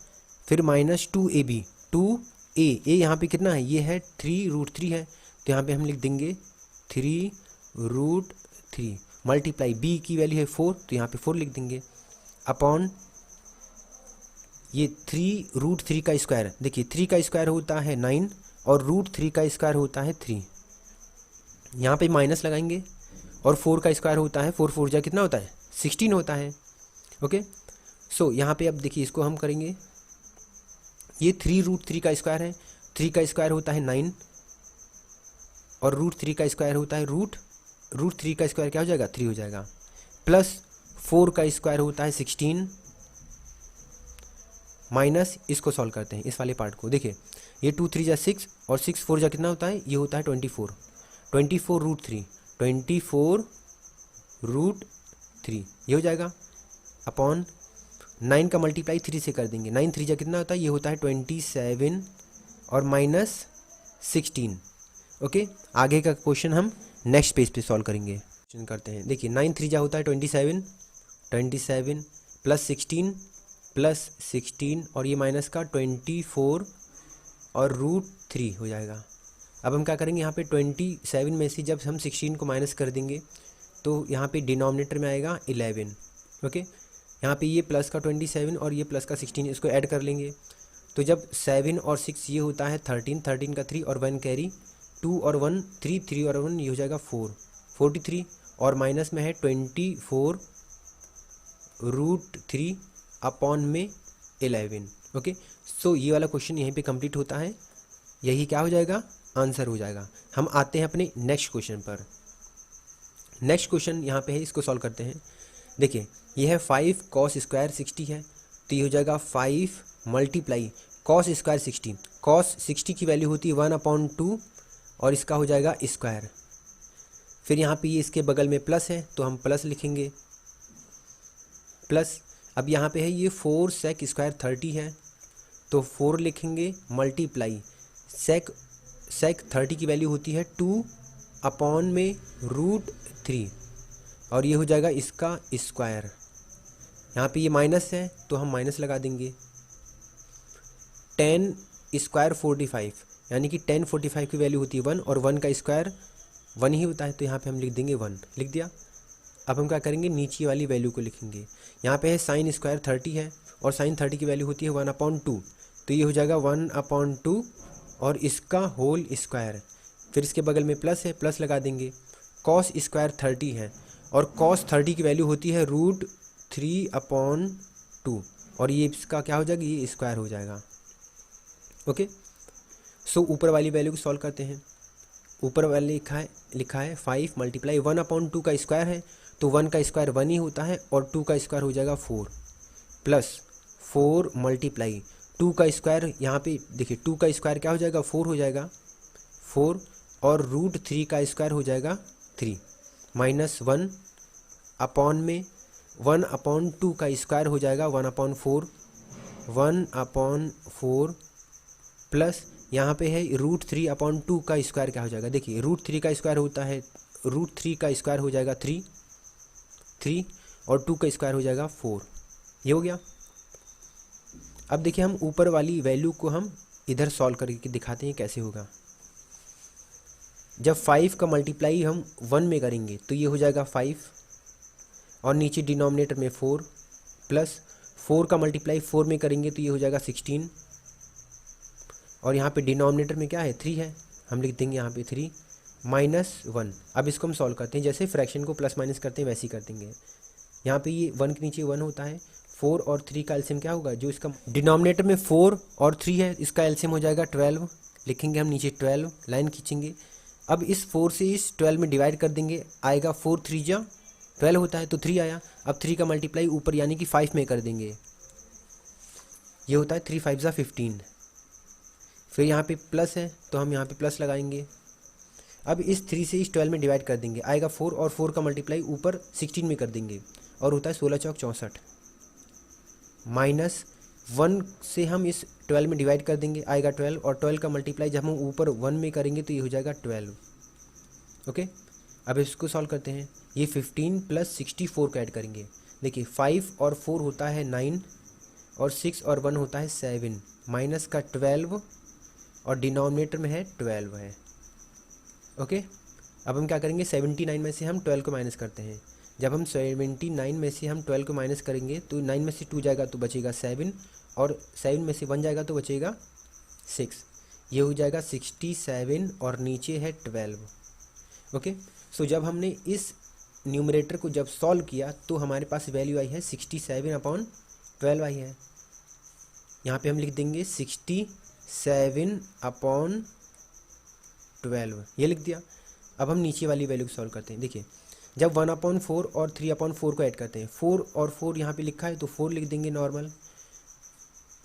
फिर -2ab 2a यहाँ पे कितना है, ये है 3√3 है, तो यहाँ पे हम लिख देंगे 3√3 मल्टीप्लाई b की वैल्यू है 4, तो यहाँ पे 4 लिख देंगे, अपॉन ये 3√3 का स्क्वायर। देखिए 3 का स्क्वायर होता है 9 और √3 का स्क्वायर होता है 3, यहाँ पे माइनस लगाएंगे, और 4 का स्क्वायर होता है 4 4 जा कितना होता है 16 होता है। ओके, सो यहाँ पे अब देखिए इसको हम करेंगे, ये 3√3 का स्क्वायर है, 3 का स्क्वायर होता है 9 और √3 का स्क्वायर होता है √3 का स्क्वायर क्या हो जाएगा 3 हो जाएगा, प्लस 4 का स्क्वायर होता है 16 माइनस, इसको सॉल्व करते हैं इस वाले पार्ट को। देखिए ये 2 3 जा 6 और 6 4 जा कितना होता है, ये होता है 24 √3 √3 ये हो जाएगा, अपॉन 9 का मल्टीप्लाई 3 से कर देंगे, 9 3 जा कितना होता है, ये होता है 27 और -16। ओके, आगे का क्वेश्चन हम नेक्स्ट पेज पे सॉल्व करेंगे। क्वेश्चन करते हैं, देखिए 9 3 जा होता है 27 प्लस 16 और ये माइनस का 24 और √3 हो जाएगा। अब हम क्या करेंगे, यहाँ पे 27 में से जब हम 16 को माइनस कर देंगे तो यहाँ पे डिनोमिनेटर में आएगा 11। ओके, यहाँ पे ये प्लस का 27 और ये प्लस का 16 इसको ऐड कर लेंगे, तो जब 7 और 6 ये होता है 13 13 का 3 और 1 कैरी, 2 और 1 3 3 और 1 ये हो जाएगा 4 43 और माइनस में है 24 √3 अपॉन में 11। ओके, सो ये वाला क्वेश्चन यहीं पे कंप्लीट होता है, यही क्या हो जाएगा आंसर हो जाएगा। हम आते हैं अपने नेक्स्ट क्वेश्चन पर। नेक्स्ट क्वेश्चन यहाँ पे है, इसको सॉल्व करते हैं। देखिए ये है 5 cos स्क्वायर 60 है, तो ये हो जाएगा 5 मल्टीप्लाई cos स्क्वायर 60। cos 60 की वैल्यू होती है 1/2 और इसका हो जाएगा स्क्वायर। फिर यहाँ पे ये इसके बगल में प्लस है तो हम प्लस लिखेंगे प्लस। अब यहाँ पे है ये 4 sec स्क्वायर 30 है, तो 4 लिखेंगे मल्टीप्लाई sec 30 की वैल्यू होती है 2/√3 और ये हो जाएगा इसका स्क्वायर। यहाँ पे ये माइनस है तो हम माइनस लगा देंगे। 10 स्क्वायर 45 यानी कि 10 45 की वैल्यू होती है 1 और 1 का स्क्वायर 1 ही होता है, तो यहाँ पे हम लिख देंगे 1, लिख दिया। अब हम क्या करेंगे, नीचे वाली वैल्यू को लिखेंगे। यहाँ पे है साइन स्क्वायर 30 है और साइन 30 की वैल्यू होती है 1/2, तो ये हो जाएगा 1/2 और इसका होल स्क्वायर। फिर इसके बगल में प्लस है, प्लस लगा देंगे। कॉस स्क्वायर 30 है और कॉस 30 की वैल्यू होती है √3/2 और ये इसका क्या हो जाएगा, ये स्क्वायर हो जाएगा। ओके, सो ऊपर वाली वैल्यू को सॉल्व करते हैं। ऊपर वाले लिखा है 5 मल्टीप्लाई 1/2 का स्क्वायर है, तो 1 का स्क्वायर 1 ही होता है और 2 का स्क्वायर हो जाएगा 4, प्लस 4 मल्टीप्लाई 2 का स्क्वायर, यहाँ पे देखिए 2 का स्क्वायर क्या हो जाएगा 4 हो जाएगा 4, और √3 का स्क्वायर हो जाएगा 3, माइनस 1 अपॉन में 1/2 का स्क्वायर हो जाएगा 1/4, 1/4 प्लस यहाँ पे है √3/2 का स्क्वायर क्या हो जाएगा, देखिए √3 का स्क्वायर होता है, √3 का स्क्वायर हो जाएगा 3 और 2 का स्क्वायर हो जाएगा 4। ये हो गया। अब देखिए हम ऊपर वाली वैल्यू को हम इधर सॉल्व करके दिखाते हैं कैसे होगा। जब 5 का मल्टीप्लाई हम 1 में करेंगे तो ये हो जाएगा 5 और नीचे डिनोमिनेटर में 4, प्लस 4 का मल्टीप्लाई 4 में करेंगे तो ये हो जाएगा 16, और यहाँ पे डिनोमिनेटर में क्या है 3 है, हम लिख देंगे यहाँ पे 3 माइनस 1। अब इसको हम सॉल्व करते हैं, जैसे फ्रैक्शन को प्लस माइनस करते हैं वैसे ही कर देंगे। यहाँ पे ये 1 के नीचे 1 होता है, 4 और 3 का एलसीएम क्या होगा, जो इसका डिनोमिनेटर में 4 और 3 है इसका एलसीएम हो जाएगा 12, लिखेंगे हम नीचे 12, लाइन खींचेंगे। अब इस 4 से इस 12 में डिवाइड कर देंगे, आएगा 4 3 जा 12 होता है तो 3 आया। अब 3 का मल्टीप्लाई ऊपर यानी कि 5 में कर देंगे, ये होता है 3 5 जा 15। फिर यहाँ पे प्लस है तो हम यहाँ पे प्लस लगाएंगे। अब इस 3 से इस 12 में डिवाइड कर देंगे, आएगा 4 और 4 का मल्टीप्लाई ऊपर 16 में कर देंगे और होता है 16 चौक 64, माइनस 1 से हम इस 12 में डिवाइड कर देंगे, आएगा 12 और 12 का मल्टीप्लाई जब हम ऊपर 1 में करेंगे तो ये हो जाएगा 12। ओके, अब इसको सॉल्व करते हैं। ये 15 प्लस 64 को ऐड करेंगे, देखिए 5 और 4 होता है 9 और 6 और 1 होता है 7, माइनस का 12 और डिनोमिनेटर में है 12 है। ओके, अब हम क्या करेंगे 79 में से हम 12 को माइनस करते हैं। जब हम 79 में से हम 12 को माइनस करेंगे तो 9 में से 2 जाएगा तो बचेगा 7 और 7 में से 1 जाएगा तो बचेगा 6, ये हो जाएगा 67 और नीचे है 12। ओके, सो जब हमने इस न्यूमरेटर को जब सॉल्व किया तो हमारे पास वैल्यू आई है 67/12 आई है। यहाँ पे हम लिख देंगे 67/12, ये लिख दिया। अब हम नीचे वाली वैल्यू को सॉल्व करते हैं। देखिए जब 1/4 और 3/4 को ऐड करते हैं, 4 और 4 यहाँ पे लिखा है तो 4 लिख देंगे नॉर्मल।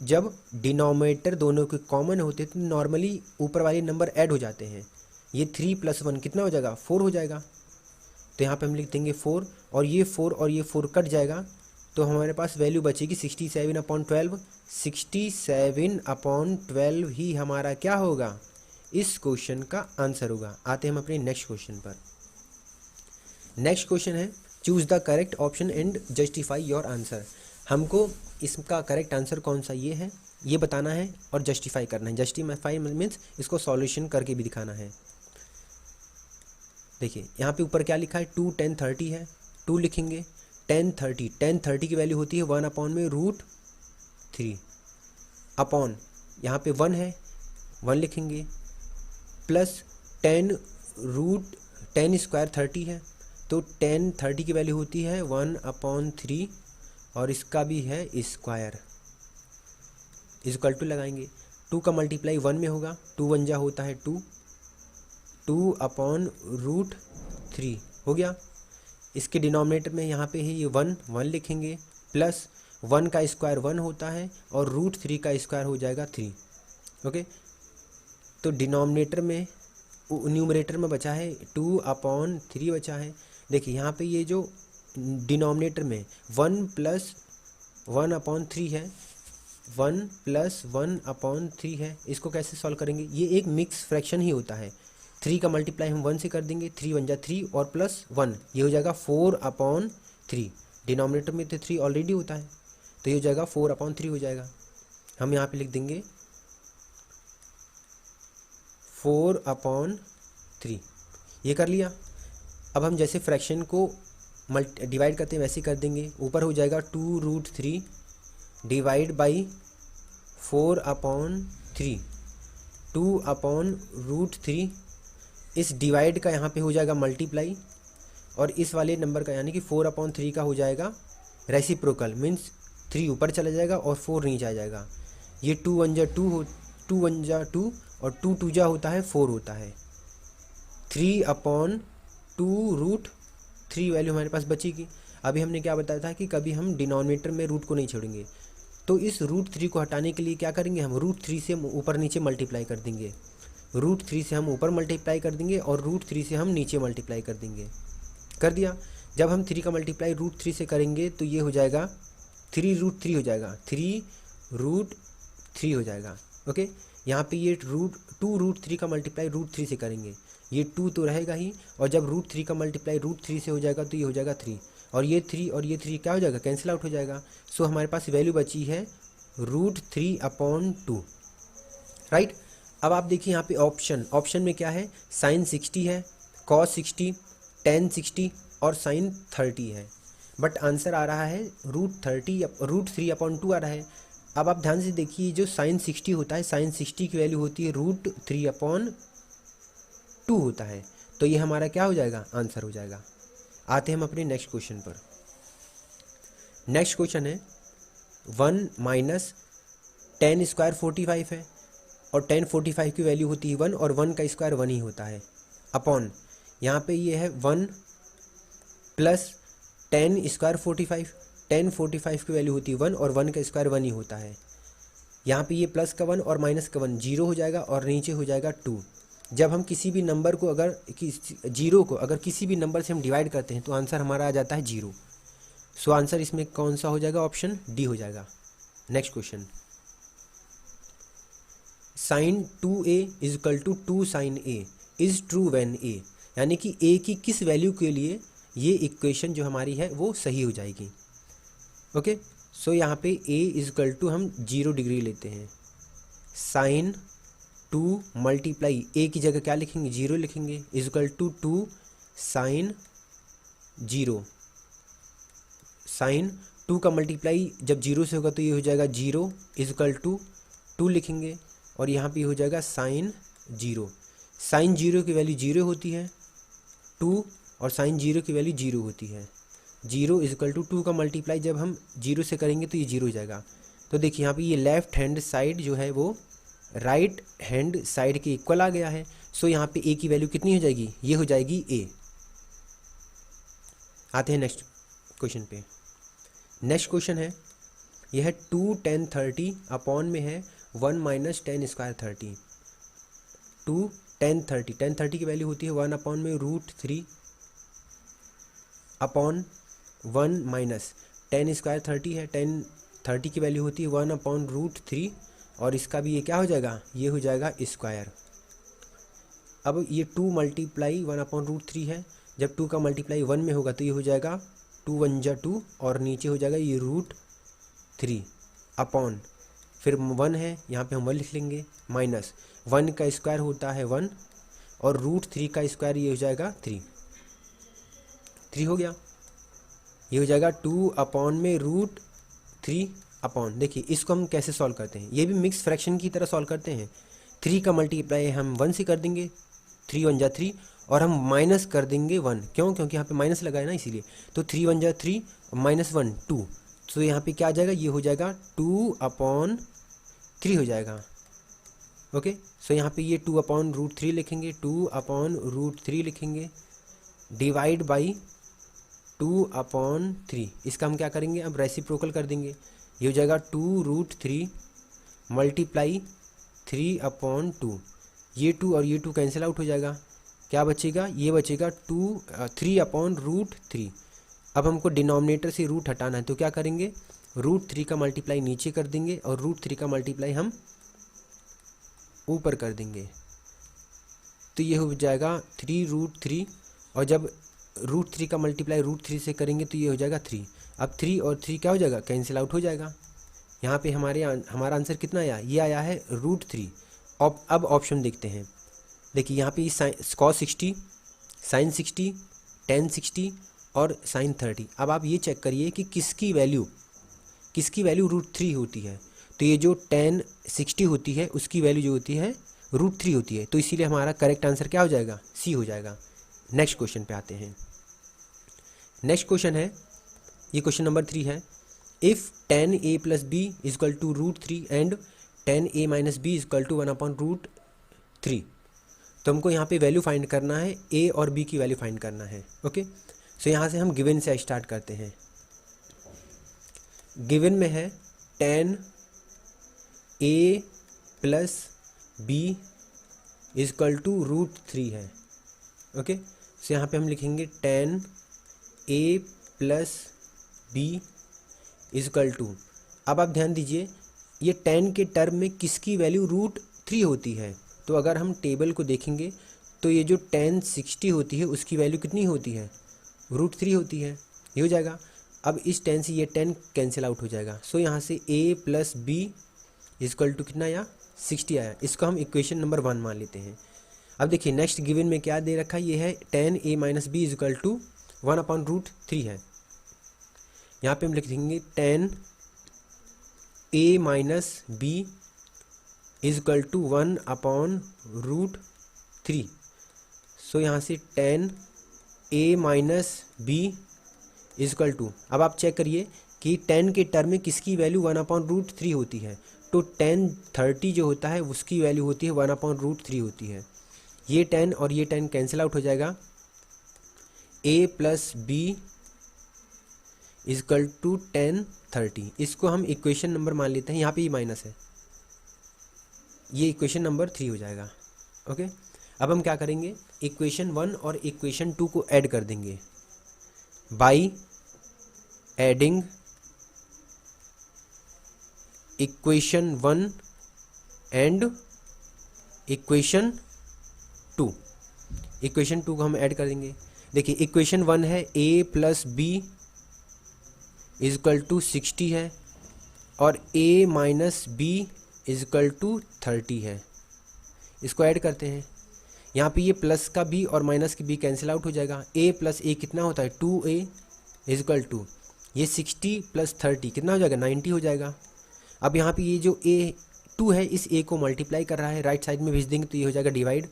जब डिनोमिनेटर दोनों के कॉमन होते हैं तो नॉर्मली ऊपर वाले नंबर ऐड हो जाते हैं। ये 3 + 1 कितना हो जाएगा 4 हो जाएगा, तो यहाँ पे हम लिख देंगे 4 और ये 4 कट जाएगा तो हमारे पास वैल्यू बचेगी 67/12। 67/12 ही हमारा क्या होगा, इस क्वेश्चन का आंसर होगा। आते हैं हम अपने नेक्स्ट क्वेश्चन पर। नेक्स्ट क्वेश्चन है choose the correct option and justify your answer. हमको इसका करेक्ट आंसर कौन सा ये है ये बताना है और जस्टिफाई करना है। जस्टिफाई मीन्स इसको सॉल्यूशन करके भी दिखाना है। देखिए यहाँ पे ऊपर क्या लिखा है 2 10 30 है, 2 लिखेंगे 10 30 की वैल्यू होती है 1/√3 अपॉन यहाँ पे 1 है 1 लिखेंगे, प्लस 10 स्क्वायर 30 है तो 10 30 की वैल्यू होती है 1/3 और इसका भी है स्क्वायर, इक्वल टू लगाएंगे। 2 का मल्टीप्लाई 1 में होगा, 2 1 जा होता है 2 2/√3 हो गया। इसके डिनोमिनेटर में यहाँ पे है ये 1 लिखेंगे, प्लस 1 का स्क्वायर 1 होता है और √3 का स्क्वायर हो जाएगा 3। ओके, तो डिनोमिनेटर में न्यूमरेटर में बचा है 2/3 बचा है। देखिए यहाँ पे ये जो डिनोमिनेटर में 1 + 1/3 है, 1 + 1/3 है, इसको कैसे सॉल्व करेंगे, ये एक मिक्स फ्रैक्शन ही होता है। 3 का मल्टीप्लाई हम 1 से कर देंगे, 3 1 जा 3 और प्लस 1 ये हो जाएगा 4/3। डिनोमिनेटर में तो 3 ऑलरेडी होता है तो ये हो जाएगा 4/3 हो जाएगा। हम यहाँ पे लिख देंगे 4/3, ये कर लिया। अब हम जैसे फ्रैक्शन को डिवाइड करते हैं वैसे कर देंगे। ऊपर हो जाएगा 2√3 डिवाइड बाई 4/3, 2/√3। इस डिवाइड का यहाँ पे हो जाएगा मल्टीप्लाई और इस वाले नंबर का यानी कि 4/3 का हो जाएगा रेसिप्रोकल, मीन्स 3 ऊपर चला जाएगा और 4 नीचे आ जाएगा। ये 2 1 जा 2 और 2 2 जा होता है 4 होता है। 3/2√3 वैल्यू हमारे पास बचेगी। अभी हमने क्या बताया था कि कभी हम डिनोमिनेटर में रूट को नहीं छोड़ेंगे, तो इस √3 को हटाने के लिए क्या करेंगे, हम √3 से ऊपर नीचे मल्टीप्लाई कर देंगे। √3 से हम ऊपर मल्टीप्लाई कर देंगे और √3 से हम नीचे मल्टीप्लाई कर देंगे। कर दिया। जब हम 3 का मल्टीप्लाई √3 से करेंगे तो ये हो जाएगा 3√3 हो जाएगा, 3√3 हो जाएगा। ओके, यहाँ पे ये 2√3 का मल्टीप्लाई √3 से करेंगे, ये 2 तो रहेगा ही, और जब √3 का मल्टीप्लाई √3 से हो जाएगा तो ये हो जाएगा 3, और ये 3 और ये 3 क्या हो जाएगा, कैंसिल आउट हो जाएगा। सो हमारे पास वैल्यू बची है √3/2, राइट। अब आप देखिए यहाँ पे ऑप्शन में क्या है, sin 60 है, cos 60, tan 60 और sin 30 है, बट आंसर आ रहा है √3/2 आ रहा है। अब आप ध्यान से देखिए, जो sin 60 होता है, sin 60 की वैल्यू होती है √3/2 होता है, तो ये हमारा क्या हो जाएगा, आंसर हो जाएगा। आते हैं हम अपने नेक्स्ट क्वेश्चन पर। नेक्स्ट क्वेश्चन है 1 माइनस tan स्क्वायर 45 है, और tan 45 की वैल्यू होती है 1, और 1 का स्क्वायर 1 ही होता है, अपॉन यहाँ पे ये है 1 प्लस tan स्क्वायर 45, tan 45 की वैल्यू होती है 1, और 1 का स्क्वायर 1 ही होता है। यहाँ पे ये प्लस का 1 और माइनस का 1 जीरो हो जाएगा, और नीचे हो जाएगा 2। जब हम किसी भी नंबर को जीरो को अगर किसी भी नंबर से हम डिवाइड करते हैं तो आंसर हमारा आ जाता है 0। सो आंसर इसमें कौन सा हो जाएगा, ऑप्शन डी हो जाएगा। Next question, sin 2a = 2 sin a is true when a, यानी कि a की किस वैल्यू के लिए ये इक्वेशन जो हमारी है वो सही हो जाएगी। ओके, सो यहाँ पे a = हम 0 डिग्री लेते हैं, sin 2 मल्टीप्लाई a की जगह क्या लिखेंगे, 0 लिखेंगे, = 2 sin 0। sin 2 का मल्टीप्लाई जब 0 से होगा तो ये हो जाएगा 0 = 2 लिखेंगे, और यहाँ पे हो जाएगा sin 0। sin 0 की वैल्यू 0 होती है, 2 और sin 0 की वैल्यू 0 होती है। 0 = 2 का मल्टीप्लाई जब हम 0 से करेंगे तो ये 0 हो जाएगा। तो देखिए यहाँ पे ये लेफ्ट हैंड साइड जो है वो राइट हैंड साइड के इक्वल आ गया है। सो यहाँ पे a की वैल्यू कितनी हो जाएगी, ये हो जाएगी a। आते हैं नेक्स्ट क्वेश्चन पे। नेक्स्ट क्वेश्चन है, यह है 2 tan 30 अपॉन में है 1 माइनस tan स्क्वायर 30। 2 tan 30 की वैल्यू होती है 1 अपॉन में √3 अपॉन 1 माइनस tan स्क्वायर 30 है, tan 30 की वैल्यू होती है 1 अपॉन √3, और इसका भी ये क्या हो जाएगा, ये हो जाएगा स्क्वायर। अब ये 2 मल्टीप्लाई 1 अपॉन √3 है, जब 2 का मल्टीप्लाई 1 में होगा तो ये हो जाएगा 2 × 1 = 2, और नीचे हो जाएगा ये √3 अपॉन फिर 1 है, यहाँ पे हम 1 लिख लेंगे, माइनस 1 का स्क्वायर होता है 1, और √3 का स्क्वायर ये हो जाएगा 3 हो गया। ये हो जाएगा 2 अपॉन में √3 अपॉन, देखिए इसको हम कैसे सॉल्व करते हैं, ये भी मिक्स फ्रैक्शन की तरह सॉल्व करते हैं। 3 का मल्टीप्लाई हम 1 से कर देंगे, 3 × 1 = 3, और हम माइनस कर देंगे 1, क्यों, क्योंकि यहाँ पे माइनस लगा है ना, इसीलिए। तो 3 × 1 = 3 -1 2, तो यहाँ पे क्या आ जाएगा, ये हो जाएगा 2/3 हो जाएगा। ओके, सो यहाँ पे ये 2/√3 लिखेंगे, 2/√3 लिखेंगे, डिवाइड बाई 2/3। इसका हम क्या करेंगे, अब रेसिप्रोकल कर देंगे, ये हो जाएगा 2√3 मल्टीप्लाई 3/2। ये 2 और ये 2 कैंसिल आउट हो जाएगा, क्या बचेगा, ये बचेगा 3/√3। अब हमको डिनोमिनेटर से रूट हटाना है, तो क्या करेंगे, √3 का मल्टीप्लाई नीचे कर देंगे, और √3 का मल्टीप्लाई हम ऊपर कर देंगे, तो ये हो जाएगा 3√3, और जब √3 का मल्टीप्लाई √3 से करेंगे तो ये हो जाएगा 3। अब 3 और 3 क्या हो जाएगा, कैंसिल आउट हो जाएगा। यहाँ पे हमारा आंसर कितना आया, ये आया है √3। अब ऑप्शन देखते हैं, देखिए यहाँ पे cos 60, sin 60, tan 60 और sin 30। अब आप ये चेक करिए कि किसकी वैल्यू √3 होती है, तो ये जो tan 60 होती है उसकी वैल्यू जो होती है √3 होती है, तो इसीलिए हमारा करेक्ट आंसर क्या हो जाएगा, सी हो जाएगा। नेक्स्ट क्वेश्चन पे आते हैं। नेक्स्ट क्वेश्चन है, ये क्वेश्चन नंबर 3 है, if tan a + b = √3 and tan a - b = 1/√3, तो हमको यहाँ पे वैल्यू फाइंड करना है, ए और बी की वैल्यू फाइंड करना है। ओके, सो यहाँ से हम गिवन से स्टार्ट करते हैं। गिवन में है 10 a plus B is equal to √3 है। ओके, सो यहाँ पे हम लिखेंगे 10 a plus B is equal to. अब आप ध्यान दीजिए, ये 10 के टर्म में किसकी वैल्यू √3 होती है। तो अगर हम टेबल को देखेंगे तो ये जो 10 60 होती है उसकी वैल्यू कितनी होती है, √3 होती है। ये हो जाएगा। अब इस 10 से ये 10 कैंसिल आउट हो जाएगा। सो यहाँ से a plus B is equal to कितना आया, 60 आया। इसको हम इक्वेशन नंबर 1 मान लेते हैं। अब देखिए नेक्स्ट गिवन में क्या दे रखा है, ये है 10 a minus B is equal to 1/√3 है। यहाँ पे हम लिख देंगे 10 a minus B is equal to 1/√3। So यहाँ से 10 a minus B is equal to, अब आप चेक करिए कि 10 के टर्म में किसकी वैल्यू 1/√3 होती है। तो 10 30 जो होता है उसकी वैल्यू होती है 1/√3 होती है। ये 10 और ये 10 कैंसिल आउट हो जाएगा। a plus B is equal to 10 30। इसको हम इक्वेशन नंबर मान लेते हैं। यहाँ पे ये माइनस है, ये इक्वेशन नंबर 3 हो जाएगा। ओके, अब हम क्या करेंगे, इक्वेशन 1 और इक्वेशन 2 को ऐड कर देंगे by adding equation 1 and equation 2। Equation 2 को हम ऐड कर देंगे। देखिए इक्वेशन 1 है a plus B is equal to 60 है और a minus B is equal to 30 है। इसको ऐड करते हैं। यहाँ पे ये प्लस का b और माइनस की b कैंसिल आउट हो जाएगा। a प्लस a कितना होता है, 2a इजकल टू ये 60 प्लस 30 कितना हो जाएगा, 90 हो जाएगा। अब यहाँ पे ये जो a 2 है इस a को मल्टीप्लाई कर रहा है, राइट साइड में भेज देंगे तो ये हो जाएगा डिवाइड। a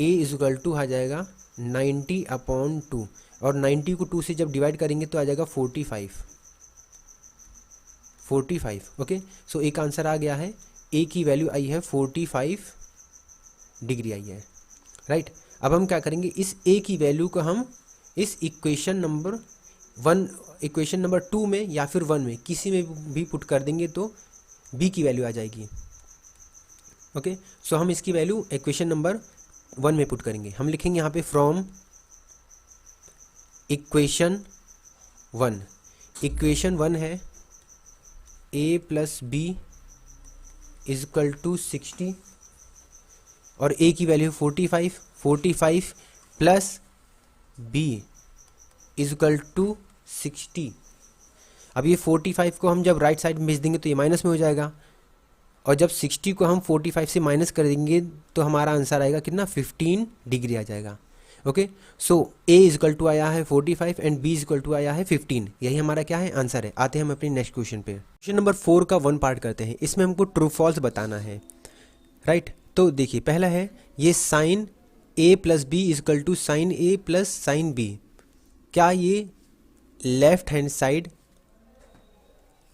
इजकल टू आ जाएगा 90/2 और 90 को 2 से जब डिवाइड करेंगे तो आ जाएगा 45। ओके, सो एक आंसर आ गया है, a की वैल्यू आई है 45 डिग्री आई है। राइट, अब हम क्या करेंगे, इस a की वैल्यू को हम इस इक्वेशन नंबर 2 में या फिर 1 में किसी में भी पुट कर देंगे तो b की वैल्यू आ जाएगी। ओके, सो हम इसकी वैल्यू इक्वेशन नंबर 1 में पुट करेंगे। हम लिखेंगे यहाँ पे फ्रॉम इक्वेशन 1। इक्वेशन 1 है a plus B is equal to 60 और a की value 45 plus b is equal to 60। अब ये 45 को हम जब राइट साइड में भेज देंगे तो ये माइनस में हो जाएगा और जब 60 को हम 45 से माइनस कर देंगे तो हमारा आंसर आएगा कितना, 15 डिग्री आ जाएगा। Okay, so a is equal to आया है 45 एंड b इजकल टू आया है 15। यही हमारा क्या है, आंसर है। आते हैं हम अपने नेक्स्ट क्वेश्चन पे। क्वेश्चन नंबर 4 का 1 पार्ट करते हैं। इसमें हमको ट्रू फॉल्स बताना है। राइट, तो देखिए पहला है ये sine a plus B is equal to sine a plus sine b। क्या ये लेफ्ट हैंड साइड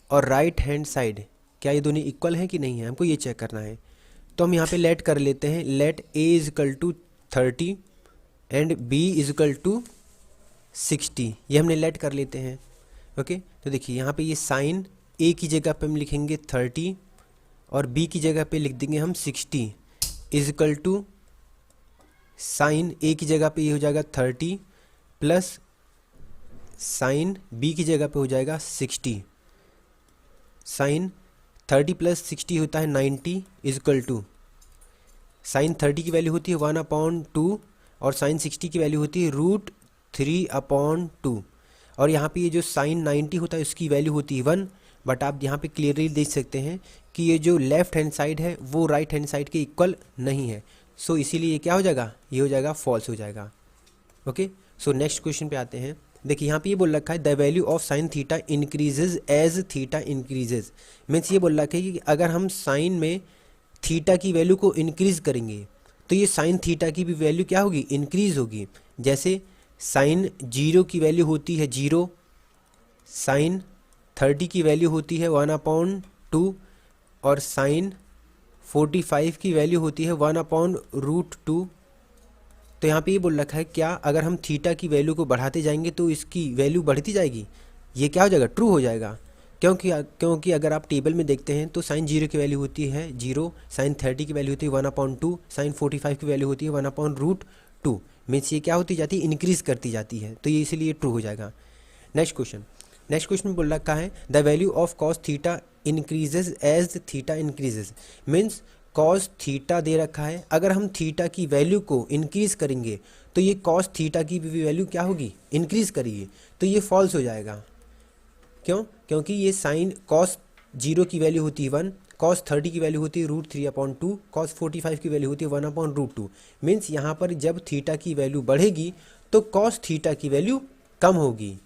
और राइट हैंड साइड क्या ये दोनों इक्वल है कि नहीं है, हमको ये चेक करना है। तो हम यहाँ पे लेट कर लेते हैं, let a is equal to 30 and b is equal to 60। ये हमने लेट कर लेते हैं। ओके, तो देखिए यहाँ पे ये साइन a की जगह पे हम लिखेंगे 30 और b की जगह पे लिख देंगे हम 60 इजकल टू साइन a की जगह पे ये हो जाएगा 30 प्लस साइन b की जगह पे हो जाएगा 60। साइन 30 प्लस 60 होता है 90 इजकल टू साइन 30 की वैल्यू होती है 1/2 और साइन 60 की वैल्यू होती है √3/2। और यहाँ पे ये जो साइन 90 होता है उसकी वैल्यू होती है 1। बट आप यहाँ पे क्लियरली देख सकते हैं कि ये जो लेफ्ट हैंड साइड है वो राइट हैंड साइड के इक्वल नहीं है। सो इसीलिए ये क्या हो जाएगा, ये हो जाएगा फॉल्स हो जाएगा। ओके, सो नेक्स्ट क्वेश्चन पे आते हैं। देखिए यहाँ पे ये बोल रखा है the value of sine theta increases as theta increases. Means ये बोल रखा है कि अगर हम साइन में थीटा की वैल्यू को इंक्रीज करेंगे तो ये साइन थीटा की भी वैल्यू क्या होगी, इंक्रीज होगी। जैसे साइन 0 की वैल्यू होती है 0, साइन 30 की वैल्यू होती है 1/2 और साइन 45 की वैल्यू होती है 1/√2। तो यहाँ पे ये बोल रखा है क्या अगर हम थीटा की वैल्यू को बढ़ाते जाएंगे तो इसकी वैल्यू बढ़ती जाएगी, ये क्या हो जाएगा, ट्रू हो जाएगा। क्योंकि अगर आप टेबल में देखते हैं तो साइन 0 की वैल्यू होती है 0, साइन 30 की वैल्यू होती है 1/2, साइन 45 की वैल्यू होती है 1/√2। मीन्स ये क्या होती जाती है, इंक्रीज करती जाती है, तो ये इसीलिए ट्रू हो जाएगा। नेक्स्ट क्वेश्चन में बोल रखा है the value of cos theta increases as theta increases. Means cos theta दे रखा है, अगर हम थीटा की वैल्यू को इंक्रीज करेंगे तो ये कॉस थीटा की भी वैल्यू क्या होगी, इंक्रीज करेगी, तो ये फॉल्स हो जाएगा। क्यों? क्योंकि ये साइन कॉस 0 की वैल्यू होती है 1, कॉस 30 की वैल्यू होती है √3/2, कॉस 45 की वैल्यू होती है 1/√2। मीन्स यहाँ पर जब थीटा की वैल्यू बढ़ेगी तो कॉस थीटा की वैल्यू कम होगी।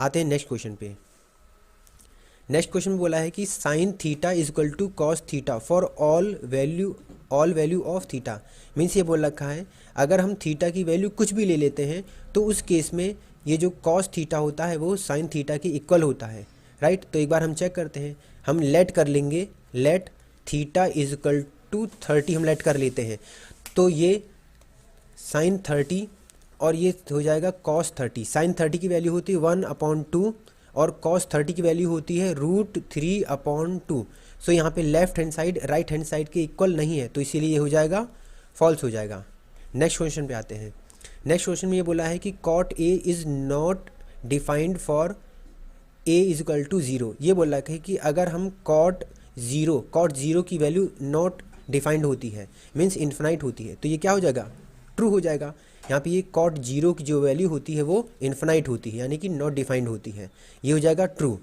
आते हैं नेक्स्ट क्वेश्चन पे। नेक्स्ट क्वेश्चन में बोला है कि sine theta is equal to cos theta for all value of theta. Means ये बोल रखा है अगर हम थीटा की वैल्यू कुछ भी ले लेते हैं तो उस केस में ये जो कॉस थीटा होता है वो साइन थीटा के इक्वल होता है, राइट। तो एक बार हम चेक करते हैं, हम लेट कर लेंगे, let theta is equal to 30 हम लेट कर लेते हैं, तो ये साइन 30 और ये हो जाएगा कॉस 30। साइन 30 की वैल्यू होती है 1/2 और कॉस 30 की वैल्यू होती है √3/2। सो यहाँ पे left hand side right hand side के इक्वल नहीं है, तो इसीलिए ये हो जाएगा फॉल्स हो जाएगा। नेक्स्ट क्वेश्चन पे आते हैं। नेक्स्ट क्वेश्चन में ये बोला है कि cot A is not defined for A is equal to 0। ये बोल रहा है कि अगर हम कॉट 0 की वैल्यू नॉट डिफाइंड होती है, मीन्स इन्फिनाइट होती है, तो ये क्या हो जाएगा, ट्रू हो जाएगा। यहाँ पे ये कॉट 0 की जो वैल्यू होती है वो इन्फिनाइट होती है, यानी कि नॉट डिफाइंड होती है, ये हो जाएगा ट्रू।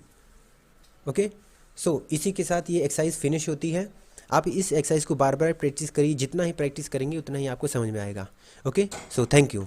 ओके, सो इसी के साथ ये एक्सरसाइज फिनिश होती है। आप इस एक्सरसाइज को बार बार प्रैक्टिस करिए, जितना ही प्रैक्टिस करेंगे उतना ही आपको समझ में आएगा। Okay, so thank you.